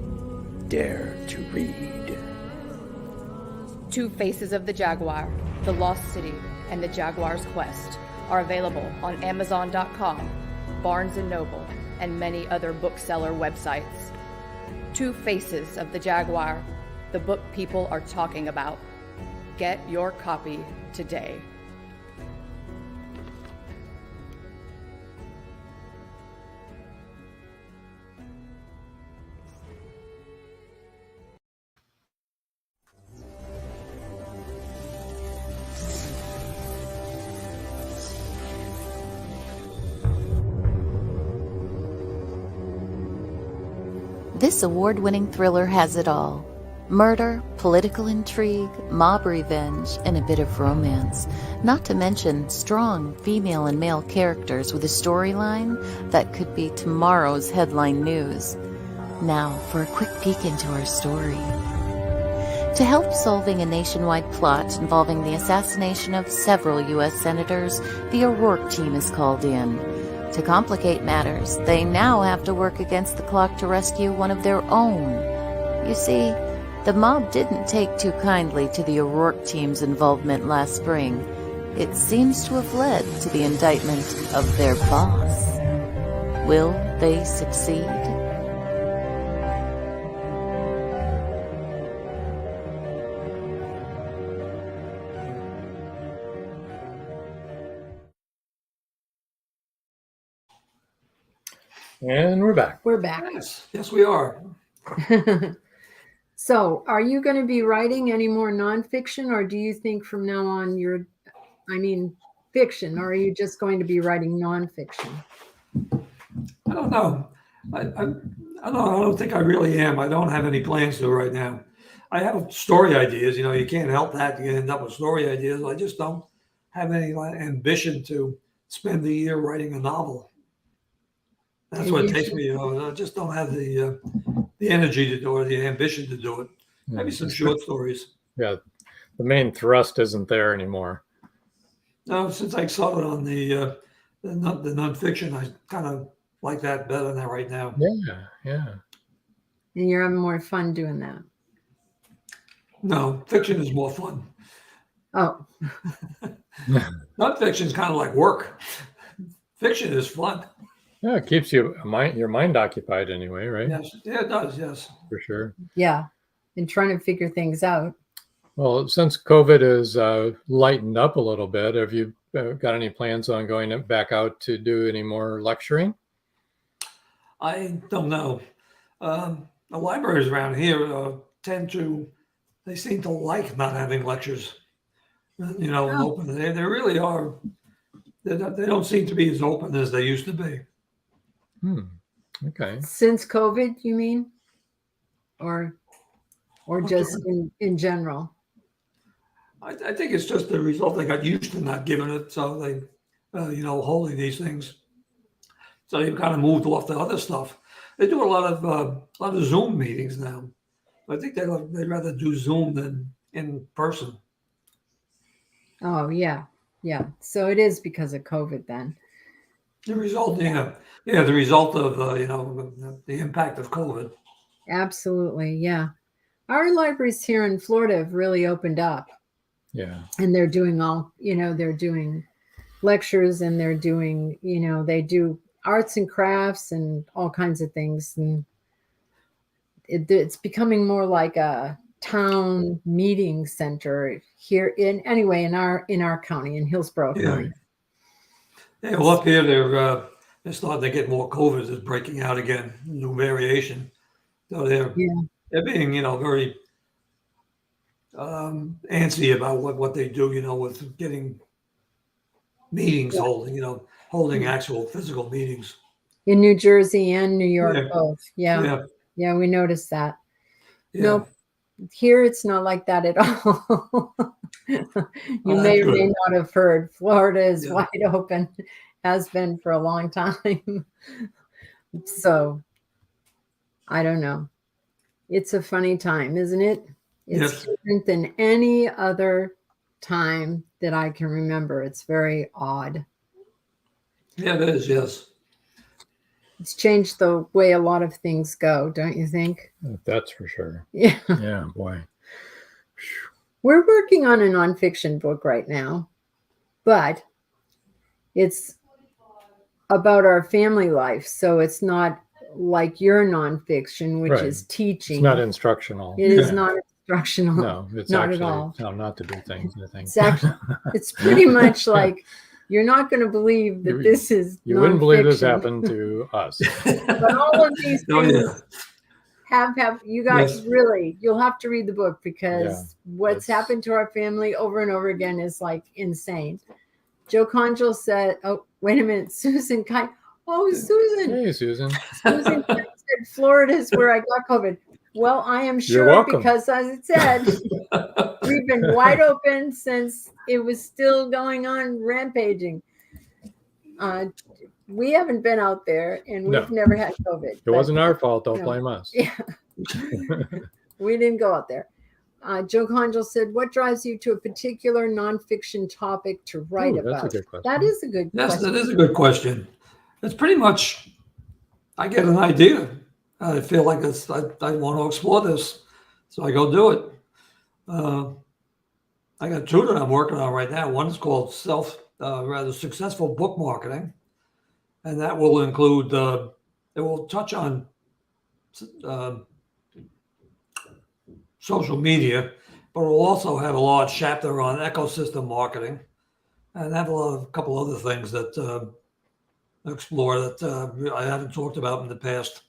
dare to read. Two Faces of the Jaguar, The Lost City, and The Jaguar's Quest are available on Amazon.com, Barnes & Noble, and many other bookseller websites. Two Faces of the Jaguar, the book people are talking about. Get your copy today. This award-winning thriller has it all. Murder, political intrigue, mob revenge, and a bit of romance. Not to mention strong female and male characters with a storyline that could be tomorrow's headline news. Now for a quick peek into our story. To help solving a nationwide plot involving the assassination of several U.S. senators, the O'Rourke team is called in. To complicate matters, they now have to work against the clock to rescue one of their own. You see, the mob didn't take too kindly to the O'Rourke team's involvement last spring. It seems to have led to the indictment of their boss. Will they succeed? And we're back. We're back. Yes, we are. So, are you going to be writing any more nonfiction, or do you think from now on fiction, or are you just going to be writing nonfiction? I don't know. I don't know. I don't think I really am. I don't have any plans to right now. I have story ideas. You can't help that. You end up with story ideas. I just don't have any ambition to spend the year writing a novel. That's what it takes me. I just don't have the energy to do it, the ambition to do it. Maybe some short stories. Yeah, the main thrust isn't there anymore. No, since I started on the nonfiction, I kind of like that better than that right now. Yeah. And you're having more fun doing that. No, fiction is more fun. Oh. Nonfiction is kind of like work. Fiction is fun. Yeah, it keeps your mind occupied anyway, right? Yes, yeah, it does. Yes, for sure. Yeah, and trying to figure things out. Well, since COVID has lightened up a little bit, have you got any plans on going back out to do any more lecturing? I don't know. The libraries around here they seem to like not having lectures. Open. They really are. They don't seem to be as open as they used to be. Okay. Since COVID, you mean? Or just in general? I think it's just the result. They got used to not giving it, so they, holding these things. So they've kind of moved off the other stuff. They do a lot of Zoom meetings now. I think they'd rather do Zoom than in person. Oh yeah. So it is because of COVID then. The result, the result of the impact of COVID. Absolutely, yeah. Our libraries here in Florida have really opened up. Yeah. And they're doing they're doing lectures, and they're doing, they do arts and crafts and all kinds of things. And it's becoming more like a town meeting center here in our county, in Hillsborough County. Yeah, well, up here they're starting to get more COVID is breaking out again, new variation. So they're being very antsy about what they do, with getting meetings holding actual physical meetings. In New Jersey and New York, Yeah. both. Yeah. Yeah, we noticed that. Yeah. Nope. Here it's not like that at all. You may or may not have heard. Florida is wide open, has been for a long time. So I don't know. It's a funny time, isn't it? It's different than any other time that I can remember. It's very odd. Yeah, it is, yes. It's changed the way a lot of things go, don't you think? That's for sure. Yeah. Yeah, boy. We're working on a nonfiction book right now, but it's about our family life. So it's not like your nonfiction, which is teaching. It's not instructional. It is not instructional. No, it's not actually at all. How not to do things, I think. It's actually, it's pretty much like, you're not going to believe that this is You wouldn't believe this nonfiction. happened to us. But all of these things have you guys really, you'll have to read the book, because what's happened to our family over and over again is like insane. Joe Conjal said, oh, wait a minute, Susan Kite. Oh, Susan. Hey, Susan. Susan Kite said Florida is where I got COVID. Well, I am You're sure, welcome. because as it said, we've been wide open since it was still going on, rampaging. We haven't been out there, and we've never had COVID. It wasn't our fault. Don't blame us. Yeah. We didn't go out there. Joe Conjal said, what drives you to a particular nonfiction topic to write about? That's a good question. That is a good question. Yes, that is a good question. It's pretty much, I get an idea. I feel like I want to explore this, so I go do it. I got two that I'm working on right now. One is called rather Successful Book Marketing, and that will include, it will touch on social media, but it will also have a large chapter on ecosystem marketing, and have a couple other things that explore that I haven't talked about in the past.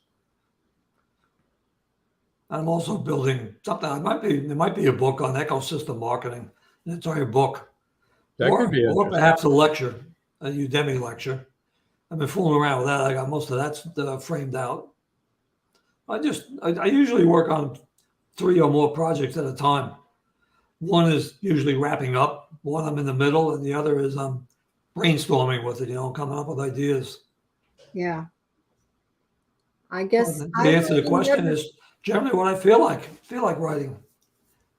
I'm also building something. There might be a book on ecosystem marketing, an entire book, or perhaps a lecture, a Udemy lecture. I've been fooling around with that. I got most of that framed out. I usually work on 3 or more projects at a time. One is usually wrapping up. One I'm in the middle, and the other is I'm brainstorming with it. Coming up with ideas. Yeah. I guess the answer to the question is generally what I feel like writing.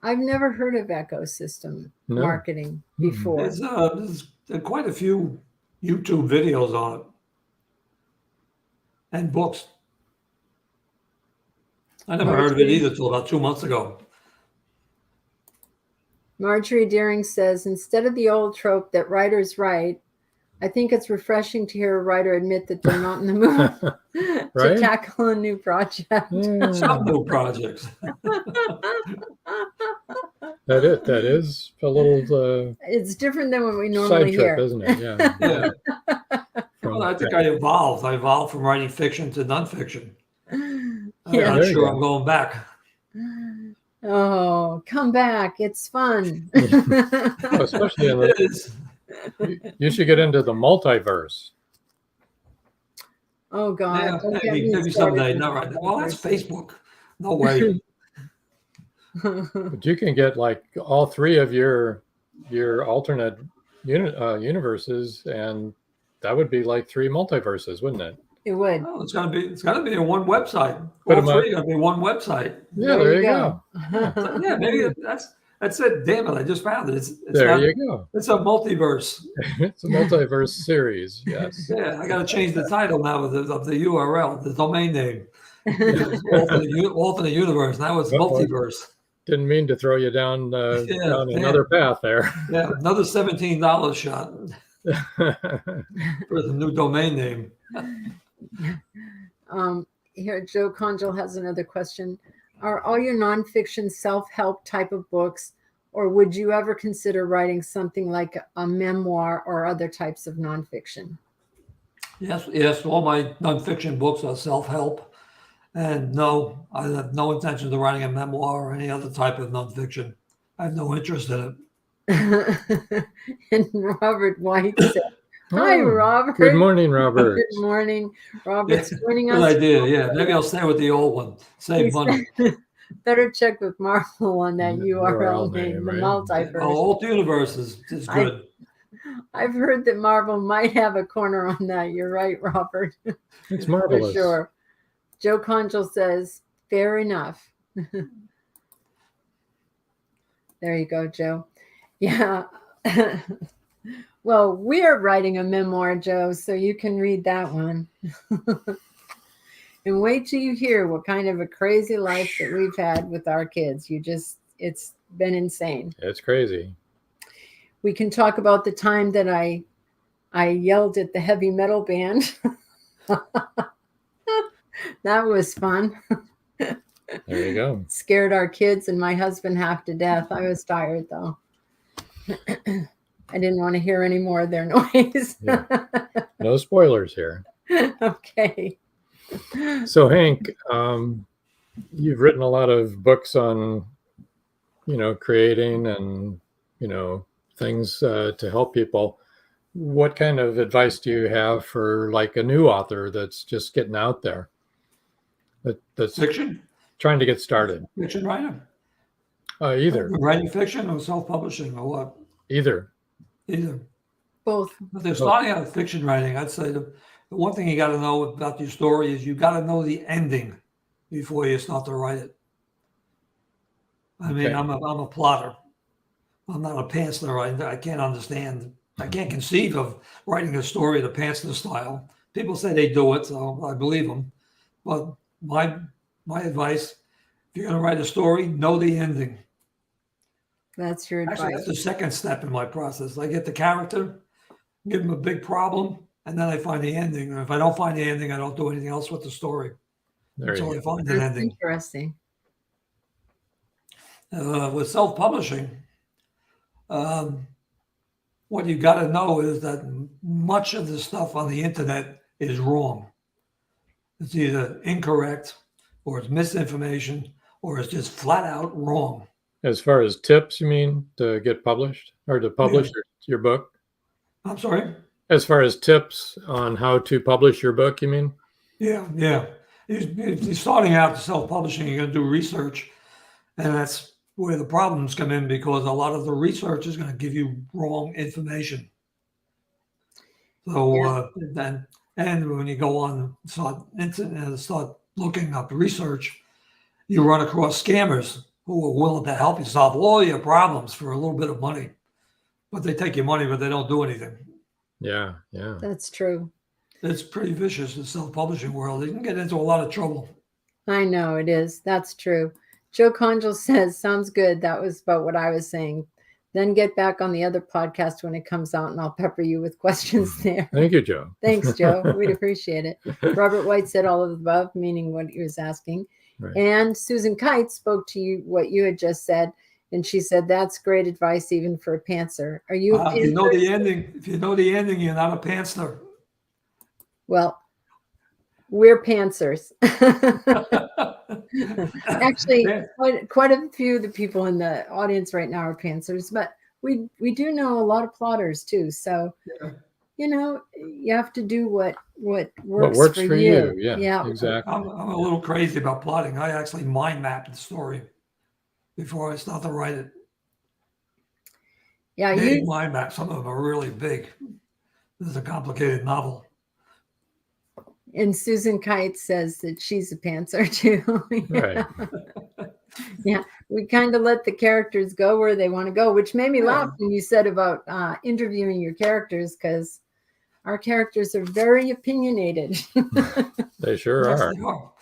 I've never heard of ecosystem marketing before. There's quite a few YouTube videos on it and books. I never heard of it either until about 2 months ago. Marjorie Deering says, instead of the old trope that writers write, I think it's refreshing to hear a writer admit that they're not in the mood to tackle a new project. Some new projects. That is a little it's different than what we normally hear, isn't it? Yeah. Well, I think I evolved. I evolved from writing fiction to nonfiction. I'm Yeah. not sure I'm going back. Oh, come back. It's fun. Especially in you should get into the multiverse. Oh, God. Yeah, maybe someday. Not right now. Well, that's Facebook. No way. But you can get like all 3 of your alternate universes, and that would be like 3 multiverses, wouldn't it? It would. Oh, it's gotta be in one website. All 3 gotta be one website. Yeah, there you go. Yeah, maybe that's it. Damn it! I just found it. You go. It's a multiverse. It's a multiverse series. Yes. Yeah, I got to change the title now of the URL, the domain name. Alternate universe. Now it's multiverse. Didn't mean to throw you down another path there. Yeah, another $17 shot for the new domain name. Here, Joe Conjal has another question. Are all your nonfiction self-help type of books, or would you ever consider writing something like a memoir or other types of nonfiction? Yes. All my nonfiction books are self-help. And no, I have no intention of writing a memoir or any other type of nonfiction. I have no interest in it. And Robert White said, "Hi, Oh, Robert." Good morning, Robert. Good morning. Robert's joining Good us. idea. Yeah, maybe I'll stay with the old one. Save money. Better check with Marvel on that URL name, the right? multiverse. Alt universe is good. I've heard that Marvel might have a corner on that. You're right, Robert. It's For marvelous. sure. Joe Conchel says, fair enough. There you go, Joe. Yeah. Well, we're writing a memoir, Joe, so you can read that one. And wait till you hear what kind of a crazy life that we've had with our kids. It's been insane. It's crazy. We can talk about the time that I yelled at the heavy metal band. That was fun. There you go. Scared our kids and my husband half to death. I was tired, though. I didn't want to hear any more of their noise. Yeah. No spoilers here. Okay. So Hank, you've written a lot of books on, creating and, things to help people. What kind of advice do you have for like a new author that's just getting out there? That's Fiction? trying to get started. Fiction writer? Either. Writing fiction or self-publishing or what? Either. Either. Both. If they're starting out fiction writing, I'd say the one thing you got to know about your story is you got to know the ending before you start to write it. I mean, Okay. I'm a plotter. I'm not a pantser. I can't understand. I can't conceive of writing a story in a pantser style. People say they do it, so I believe them. But my advice, if you're going to write a story, know the ending. That's your advice. Actually, that's the second step in my process. I get the character, give them a big problem, and then I find the ending. And if I don't find the ending, I don't do anything else with the story until I find an That's ending. interesting. With self-publishing, what you got to know is that much of the stuff on the internet is wrong. It's either incorrect, or it's misinformation, or it's just flat out wrong. As far as tips, you mean, to get published or to publish your book? I'm sorry? As far as tips on how to publish your book, you mean? Yeah. If you're starting out self-publishing, you're going to do research, and that's where the problems come in because a lot of the research is going to give you wrong information. So then, and when you go on start looking up research, you run across scammers who are willing to help you solve all your problems for a little bit of money, but they take your money, but they don't do anything. Yeah. That's true. It's pretty vicious, the self-publishing world. You can get into a lot of trouble. I know it is. That's true. Joe Conjal says, sounds good. That was about what I was saying. Then get back on the other podcast when it comes out and I'll pepper you with questions there. Thank you, Joe. Thanks, Joe. We'd appreciate it. Robert White said all of the above, meaning what he was asking. Right. And Susan Kite spoke to you what you had just said. And she said, that's great advice even for a pantser. Are you a pantser? If you know the ending, you're not a pantser. Well, we're pantsers. Actually, quite a few of the people in the audience right now are pantsers, but we do know a lot of plotters too. So, you have to do what works for you. Yeah, exactly. I'm a little crazy about plotting. I actually mind map the story before I start to write it. Yeah, big mind map. Some of them are really big. This is a complicated novel. And Susan Kite says that she's a pantser too. Right. Yeah, we kind of let the characters go where they want to go, which made me laugh when you said about interviewing your characters, because our characters are very opinionated. They sure are.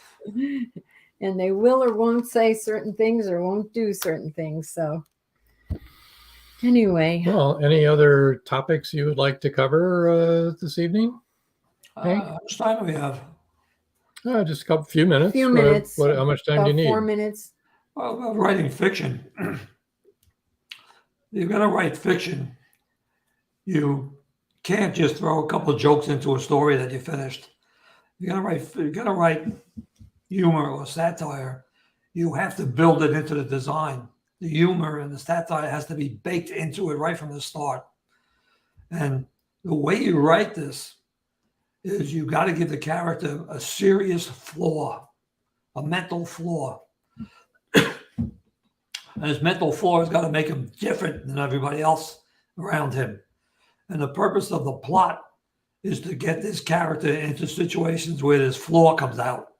And they will or won't say certain things or won't do certain things. So anyway. Well, any other topics you would like to cover this evening? How much time do we have? Just a few minutes. Few minutes. How much time do you need? 4 minutes. Well, writing fiction. You're going to write fiction. You can't just throw a couple of jokes into a story that you finished. You're going to write humor or satire. You have to build it into the design. the humor and the satire has to be baked into it right from the start. And the way you write this is you got to give the character a serious flaw, a mental flaw. And his mental flaw has got to make him different than everybody else around him. And the purpose of the plot is to get this character into situations where this flaw comes out.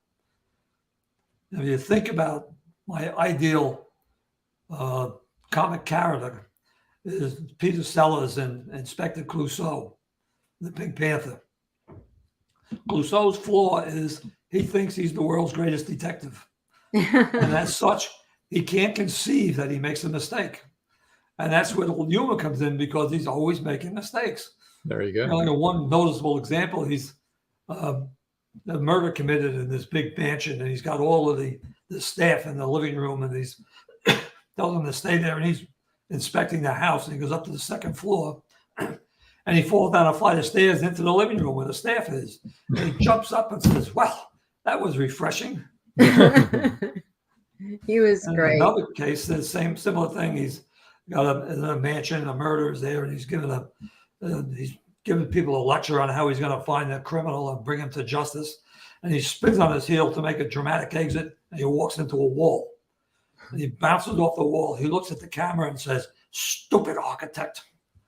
If you think about my ideal comic character is Peter Sellers in Inspector Clouseau, the Pink Panther. Clouseau's flaw is he thinks he's the world's greatest detective. And as such, he can't conceive that he makes a mistake. And that's where the humor comes in, because he's always making mistakes. There you go. Like one noticeable example, he's a murder committed in this big mansion, and he's got all of the staff in the living room, and he's tells them to stay there, and he's inspecting the house, and he goes up to the second floor, and he falls down a flight of stairs into the living room where the staff is. And he jumps up and says, "Well, that was refreshing." He was And great. Another case, the same similar thing. He's got a mansion, a murderer is there, and he's giving people a lecture on how he's going to find the criminal and bring him to justice. And he spins on his heel to make a dramatic exit, and he walks into a wall. And he bounces off the wall. He looks at the camera and says, "Stupid architect."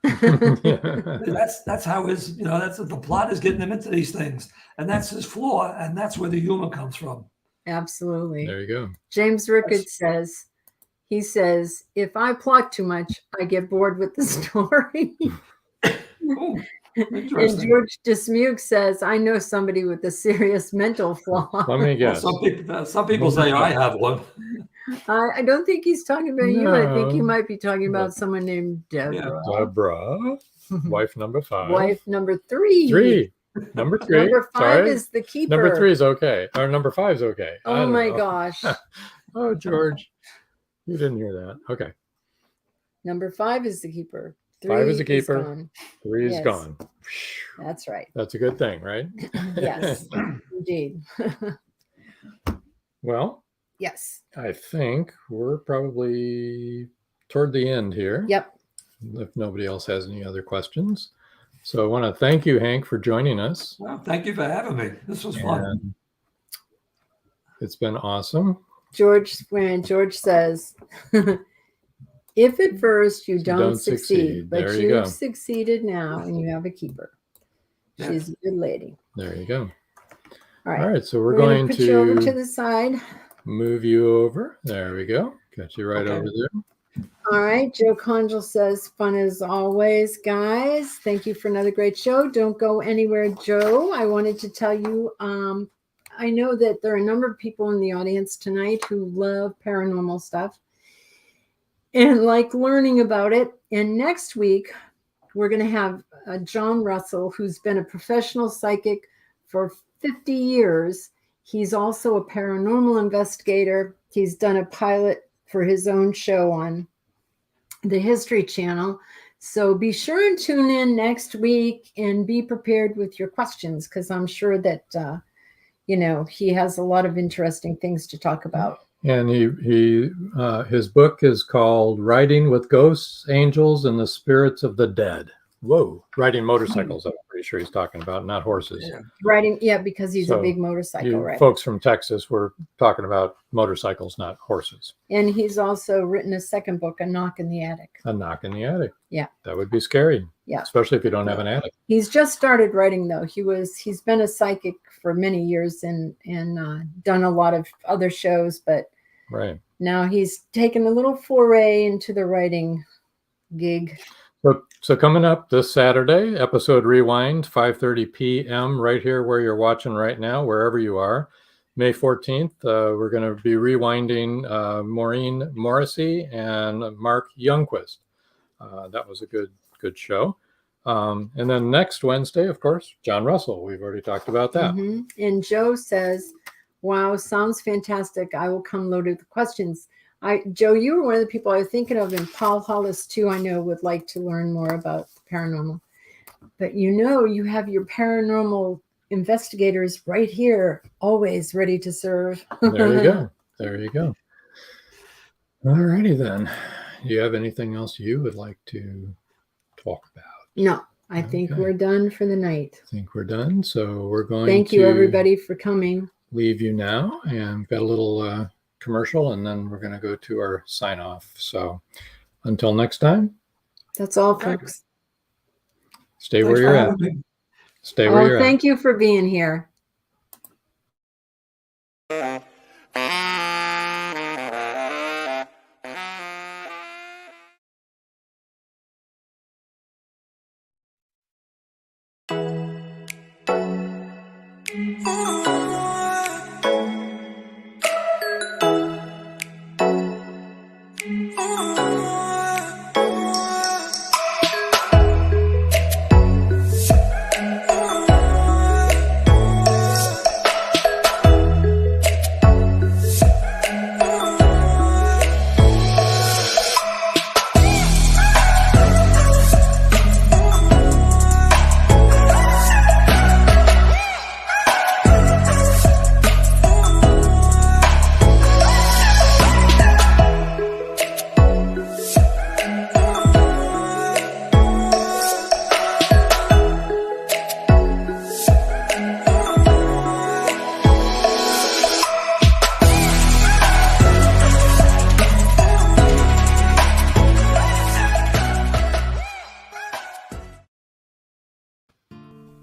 That's how his, that's the plot is getting him into these things. And that's his flaw, and that's where the humor comes from. Absolutely. There you go. James Ricketts says, if I plot too much, I get bored with the story. Ooh, And interesting. George Dismuke says, I know somebody with a serious mental flaw. Let me guess. Some people say I have one. I don't think he's talking about you. I think he No. might be talking about No. someone named Deborah. Deborah, wife number 5. Wife number 3. 3. Number 3. Number 5 Sorry. is the keeper. Number 3 is okay. Or number 5 is okay. I Oh don't my know. gosh. Oh, George. You didn't hear that. Okay. Number 5 is the keeper. 5 is the 3 keeper. gone. 3 is Yes. gone. That's right. That's a good thing, right? Yes, indeed. Well, Yes. I think we're probably toward the end here. Yep. If nobody else has any other questions. So I want to thank you, Hank, for joining us. Well, thank you for having me. This was fun. And it's been awesome. When George says, if at first you don't succeed, but there you go. you've succeeded now and you have a keeper. Yeah. She's a good lady. There you go. All right. All right, so we're We're gonna going put you over to to the side. move you over. There we go. Got you right Okay. over there. All right. Joe Conjal says, fun as always, guys. Thank you for another great show. Don't go anywhere, Joe. I wanted to tell you, I know that there are a number of people in the audience tonight who love paranormal stuff and like learning about it. And next week, we're going to have John Russell, who's been a professional psychic for 50 years. He's also a paranormal investigator. He's done a pilot for his own show on the History Channel. So be sure and tune in next week and be prepared with your questions, because I'm sure that, he has a lot of interesting things to talk about. And his book is called Riding with Ghosts, Angels, and the Spirits of the Dead. Whoa. Riding motorcycles, I'm pretty sure he's talking about, not horses. Yeah. Riding, yeah, because he's So a big motorcycle, You right? folks from Texas were talking about motorcycles, not horses. And he's also written a second book, A Knock in the Attic. A knock in the attic. Yeah. That would be scary. Yeah. Especially if you don't have an attic. He's just started writing, though. He's been a psychic for many years and done a lot of other shows, but Right. now he's taken a little foray into the writing gig. So coming up this Saturday, episode Rewind, 5:30 p.m. right here where you're watching right now, wherever you are. May 14th, we're going to be rewinding Maureen Morrissey and Mark Youngquist. That was a good show. And then next Wednesday, of course, John Russell. We've already talked about that. Mhm. And Joe says, wow, sounds fantastic. I will come loaded with questions. Joe, you were one of the people I was thinking of, and Paul Hollis, too, I know would like to learn more about the paranormal. But you have your paranormal investigators right here, always ready to serve. There you go. There you go. All righty then. Do you have anything else you would like to talk about? No, I think Okay. we're done for the night. I think we're done. So we're going Thank to you, everybody, for coming. leave you now, and we've got a little commercial, and then we're going to go to our sign off. So until next time, That's all, folks. stay where Thanks you're for at. having me. Stay where you're at. Thank you for being here.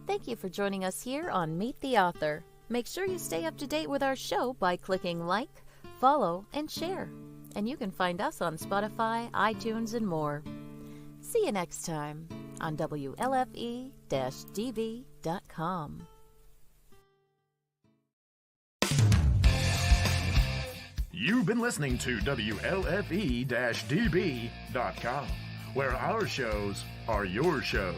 Thank you for joining us here on Meet the Author. Make sure you stay up to date with our show by clicking like, follow, and share. And you can find us on Spotify, iTunes, and more. See you next time on WLFE-DB.com. You've been listening to WLFE-DB.com, where our shows are your shows.